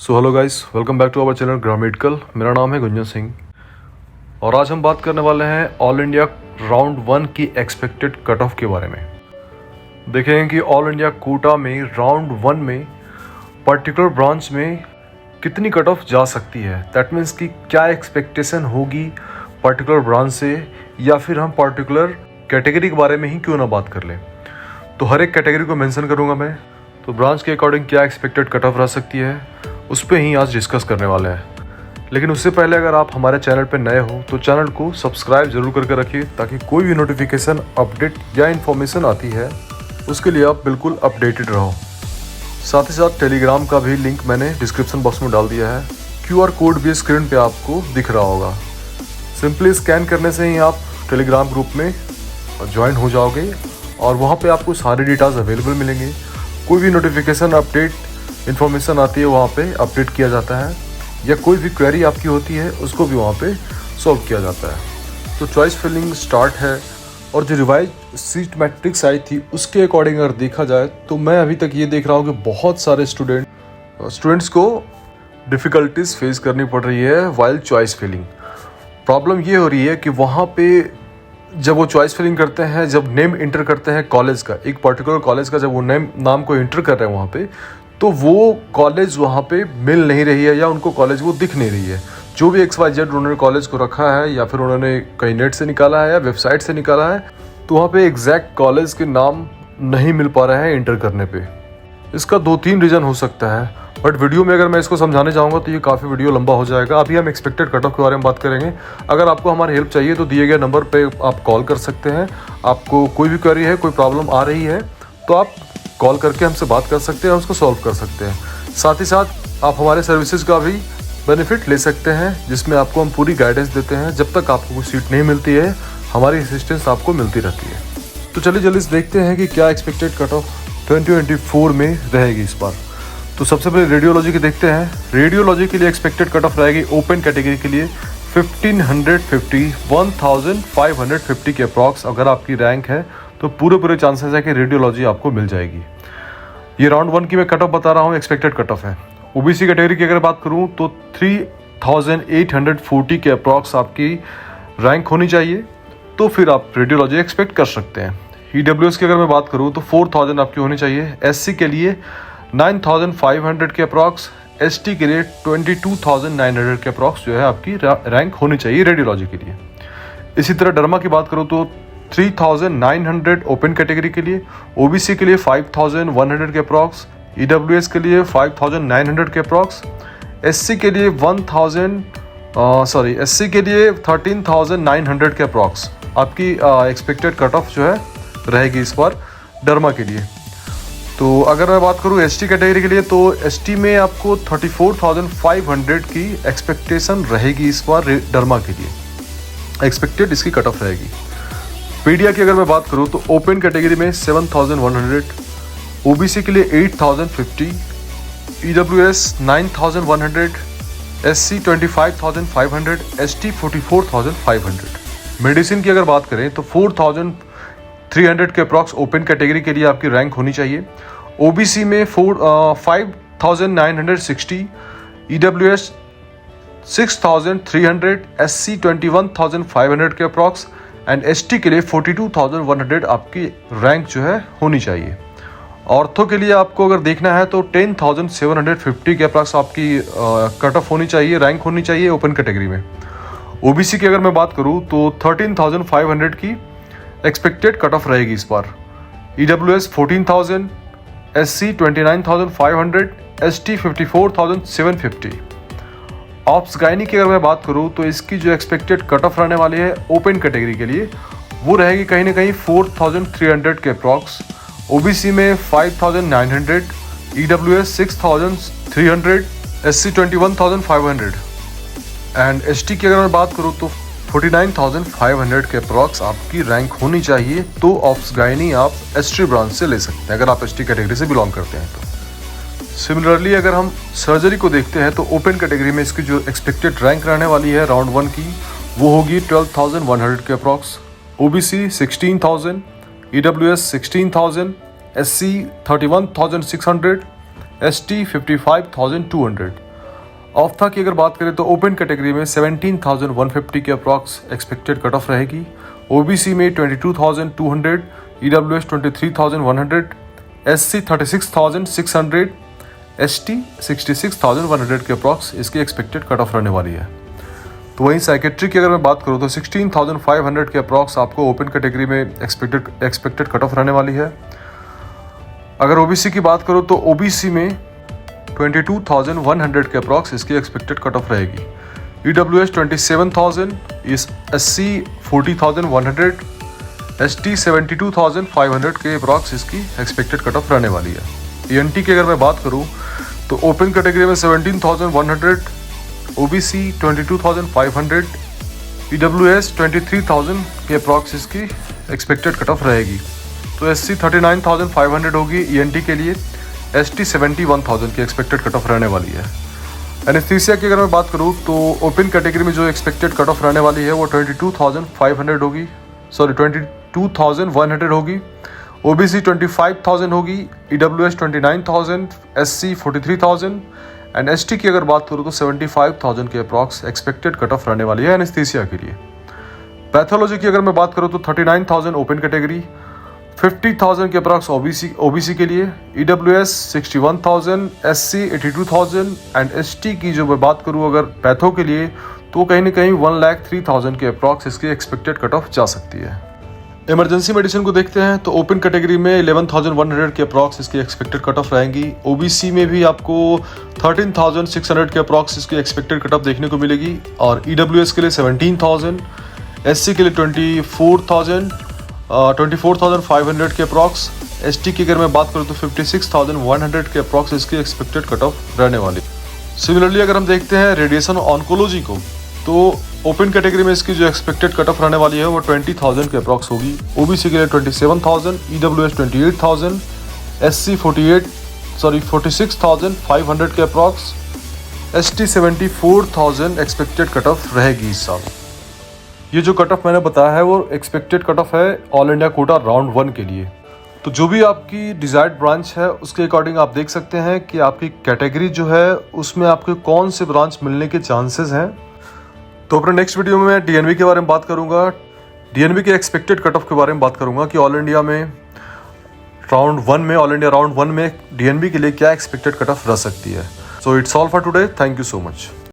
So hello guys, welcome back to our channel ग्रामेडिकल। मेरा नाम है गुंजन सिंह और आज हम बात करने वाले हैं ऑल इंडिया राउंड 1 की एक्सपेक्टेड कट ऑफ के बारे में। देखेंगे कि ऑल इंडिया कोटा में राउंड 1 में पर्टिकुलर ब्रांच में कितनी कट ऑफ जा सकती है। दैट मीन्स कि क्या एक्सपेक्टेशन होगी पर्टिकुलर ब्रांच से, या फिर हम पर्टिकुलर कैटेगरी के बारे में ही क्यों ना बात कर लें। तो हर एक कैटेगरी को मेंशन करूंगा मैं, तो ब्रांच के अकॉर्डिंग क्या एक्सपेक्टेड कट ऑफ रह सकती है उस पर ही आज डिस्कस करने वाले हैं। लेकिन उससे पहले अगर आप हमारे चैनल पर नए हो तो चैनल को सब्सक्राइब जरूर करके रखिए, ताकि कोई भी नोटिफिकेशन, अपडेट या इन्फॉर्मेशन आती है उसके लिए आप बिल्कुल अपडेटेड रहो। साथ ही साथ टेलीग्राम का भी लिंक मैंने डिस्क्रिप्शन बॉक्स में डाल दिया है। QR कोड भी स्क्रीन पे आपको दिख रहा होगा। सिंपली स्कैन करने से ही आप टेलीग्राम ग्रुप में ज्वाइन हो जाओगे और वहाँ पे आपको सारे डिटेल्स अवेलेबल मिलेंगे। कोई भी नोटिफिकेशन, अपडेट, इन्फॉर्मेशन आती है वहाँ पे अपडेट किया जाता है, या कोई भी क्वेरी आपकी होती है उसको भी वहाँ पे सॉल्व किया जाता है। तो चॉइस फिलिंग स्टार्ट है, और जो रिवाइज सीट मैट्रिक्स आई थी उसके अकॉर्डिंग अगर देखा जाए तो मैं अभी तक ये देख रहा हूँ कि बहुत सारे स्टूडेंट्स को डिफ़िकल्टीज फेस करनी पड़ रही है वाइल चॉइस फिलिंग। प्रॉब्लम ये हो रही है कि वहाँ पे जब वो चॉइस फिलिंग करते हैं, जब नेम इंटर करते हैं कॉलेज का, एक पर्टिकुलर कॉलेज का जब वो नाम को इंटर कर रहे हैं वहाँ पे, तो वो कॉलेज वहाँ पे मिल नहीं रही है, या उनको कॉलेज वो दिख नहीं रही है। जो भी XYZ उन्होंने कॉलेज को रखा है, या फिर उन्होंने कहीं नेट से निकाला है या वेबसाइट से निकाला है, तो वहाँ पे एग्जैक्ट कॉलेज के नाम नहीं मिल पा रहे हैं इंटर करने पे। इसका 2-3 रीज़न हो सकता है, बट वीडियो में अगर मैं इसको समझाने जाऊँगा तो ये काफ़ी वीडियो लंबा हो जाएगा। अभी हम एक्सपेक्टेड कट ऑफ के बारे में बात करेंगे। अगर आपको हमारी हेल्प चाहिए तो दिए गए नंबर पर आप कॉल कर सकते हैं। आपको कोई भी क्वेरी है, कोई प्रॉब्लम आ रही है, तो आप कॉल करके हमसे बात कर सकते हैं और उसको सॉल्व कर सकते हैं। साथ ही साथ आप हमारे सर्विसेज का भी बेनिफिट ले सकते हैं, जिसमें आपको हम पूरी गाइडेंस देते हैं। जब तक आपको कोई सीट नहीं मिलती है, हमारी असिस्टेंस आपको मिलती रहती है। तो चलिए जल्दी से देखते हैं कि क्या एक्सपेक्टेड कट ऑफ 2024 में रहेगी इस बार। तो सबसे पहले रेडियोलॉजी की देखते हैं। रेडियोलॉजी के लिए एक्सपेक्टेड कट ऑफ रहेगी ओपन कैटेगरी के लिए 1550 के अप्रॉक्स। अगर आपकी रैंक है तो पूरे चांसेस है कि रेडियोलॉजी आपको मिल जाएगी। ये राउंड 1 की मैं कट ऑफ बता रहा हूँ, एक्सपेक्टेड कट ऑफ है। OBC कैटेगरी की अगर बात करूँ तो 3840 के अप्रॉक्स आपकी रैंक होनी चाहिए, तो फिर आप रेडियोलॉजी एक्सपेक्ट कर सकते हैं। EWS की अगर मैं बात करूँ तो 4000 आपकी होनी चाहिए। SC के लिए 9500 के अप्रॉक्स, ST के लिए 22900 के अप्रॉक्स जो है आपकी रैंक होनी चाहिए रेडियोलॉजी के लिए। इसी तरह डर्मा की बात करूँ तो 3900 ओपन कैटेगरी के लिए, OBC के लिए 5100 के अप्रॉक्स, EWS के लिए 5900 के अप्रॉक्स, SC के लिए 13900 के अप्रॉक्स आपकी एक्सपेक्टेड कट ऑफ जो है रहेगी इस बार डर्मा के लिए। तो अगर मैं बात करूँ ST कैटेगरी के लिए तो ST में आपको 34,500 की एक्सपेक्टेशन रहेगी इस बार डर्मा के लिए, एक्सपेक्टेड इसकी कट ऑफ रहेगी। पीडिया की अगर मैं बात करूँ तो ओपन कैटेगरी में 7100, OBC के लिए 8050, EWS 9100, SC 25500, ST 44500। मेडिसिन की अगर बात करें तो 4300 के अप्रॉक्स ओपन कैटेगरी के लिए आपकी रैंक होनी चाहिए। OBC में 5960, EWS 6300, SC 21500 के अप्रॉक्स, एंड ST के लिए 42,100 आपकी रैंक जो है होनी चाहिए। ऑर्थो के लिए आपको अगर देखना है तो 10,750 के अप्रॉक्स आपकी कट ऑफ होनी चाहिए, रैंक होनी चाहिए ओपन कैटेगरी में। OBC की अगर मैं बात करूं तो 13,500 की एक्सपेक्टेड कट ऑफ रहेगी इस बार। EWS 14,000, SC 29,500, ST 54,750। Ops gynae की अगर मैं बात करूं तो इसकी जो एक्सपेक्टेड कट ऑफ रहने वाली है ओपन कैटेगरी के लिए वो रहेगी कहीं ना कहीं 4300 के अप्रॉक्स, OBC में 5900, EWS 6300, SC 21500, एंड ST की अगर मैं बात करूं तो 49,500 के अप्रॉक्स आपकी रैंक होनी चाहिए। तो ऑप्स गायनी आप ST ब्रांच से ले सकते हैं अगर आप ST कैटेगरी से बिलोंग करते हैं तो। सिमिलरली अगर हम सर्जरी को देखते हैं तो ओपन कैटेगरी में इसकी जो एक्सपेक्टेड रैंक रहने वाली है राउंड 1 की वो होगी 12,100 के approx, OBC 16,000, EWS 16,000, SC 31,600, ST 55,200। ऑफ्था की अगर बात करें तो ओपन कैटेगरी में 17,150 के अप्रॉक्स एक्सपेक्टेड कट ऑफ रहेगी, ओबीसी में 22,200, ईडब्ल्यूएस 23,100, एससी 36,600, एसटी 66,100 के अप्रॉक्स इसकी एक्सपेक्टेड कट ऑफ रहने वाली है। तो वहीं साइकेट्री की अगर मैं बात करूँ तो 16,500 के अप्रॉक्स आपको ओपन कैटेगरी में एक्सपेक्टेड कट ऑफ रहने वाली है। अगर ओबीसी की बात करूँ तो ओबीसी में 22,100 के अप्रॉक्स इसकी एक्सपेक्टेड कट ऑफ रहेगी, ईडब्ल्यूएस 27,000, एससी 40,100, एसटी 72,500 के अप्रॉक्स इसकी एक्सपेक्टेड कट ऑफ रहने वाली है। ईएनटी की अगर मैं बात करूँ तो ओपन कैटेगरी में 17,100, ओबीसी 22,500, ईडब्ल्यूएस 23,000 के अप्रॉक्स इसकी एक्सपेक्टेड कट ऑफ रहेगी। तो एससी 39,500 होगी ईएनटी के लिए, एसटी 71,000 की एक्सपेक्टेड कट ऑफ रहने वाली है। एनेस्थीसिया की अगर मैं बात करूँ तो ओपन कैटेगरी में जो एक्सपेक्टेड कट ऑफ रहने वाली है वो 22,100 होगी, ओबीसी 25,000 होगी, ईडब्ल्यूएस 29,000, एससी 43,000 एंड एसटी की अगर बात करूँ तो 75,000 के अप्रॉक्स एक्सपेक्टेड कट ऑफ रहने वाली है एनेस्थीसिया के लिए। पैथोलॉजी की अगर मैं बात करूँ तो 39,000 ओपन कैटेगरी, 50,000 के अप्रॉक्स ओबीसी के लिए, ईडब्ल्यूएस 61,000, एससी 82,000 एंड एसटी की जो मैं बात करूँ अगर पैथो के लिए तो कहीं ना कहीं 1,03,000 के अप्रॉक्स इसकी एक्सपेक्टेड कट ऑफ जा सकती है। इमरजेंसी मेडिसिन को देखते हैं तो ओपन कैटेगरी में 11,100 के अप्रॉक्स इसकी एक्सपेक्टेड कट ऑफ रहेंगी, ओबीसी में भी आपको 13,600 के अप्रॉक्स इसकी एक्सपेक्टेड कट ऑफ देखने को मिलेगी और ईडब्ल्यूएस के लिए 17,000, एससी के लिए 24,500 के अप्रॉक्स, एसटी की अगर मैं बात करूँ तो 56,100 के अप्रॉक्स इसकी एक्सपेक्टेड कट ऑफ रहने वाली। सिमिलरली अगर हम देखते हैं रेडिएशन ऑन्कोलॉजी को तो ओपन कैटेगरी में इसकी जो एक्सपेक्टेड कट ऑफ रहने वाली है वो 20,000 के अप्रॉक्स होगी, ओबीसी के लिए 27,000, ईडब्ल्यूएस 28,000, एससी 46,500 के approx, ST 74,000 expected cut off रहेगी इस साल। ये जो कट ऑफ मैंने बताया है वो एक्सपेक्टेड कट ऑफ है ऑल इंडिया कोटा राउंड 1 के लिए। तो जो भी आपकी डिजायर्ड ब्रांच है उसके अकॉर्डिंग आप देख सकते हैं कि आपकी कैटेगरी जो है उसमें आपके कौन से ब्रांच मिलने के चांसेस हैं। तो अपने नेक्स्ट वीडियो में मैं डीएनबी के बारे में बात करूंगा, डीएनबी के एक्सपेक्टेड कट ऑफ के बारे में बात करूंगा कि ऑल इंडिया राउंड वन में डीएनबी के लिए क्या एक्सपेक्टेड कट ऑफ रह सकती है। So it's all for today, thank you so much.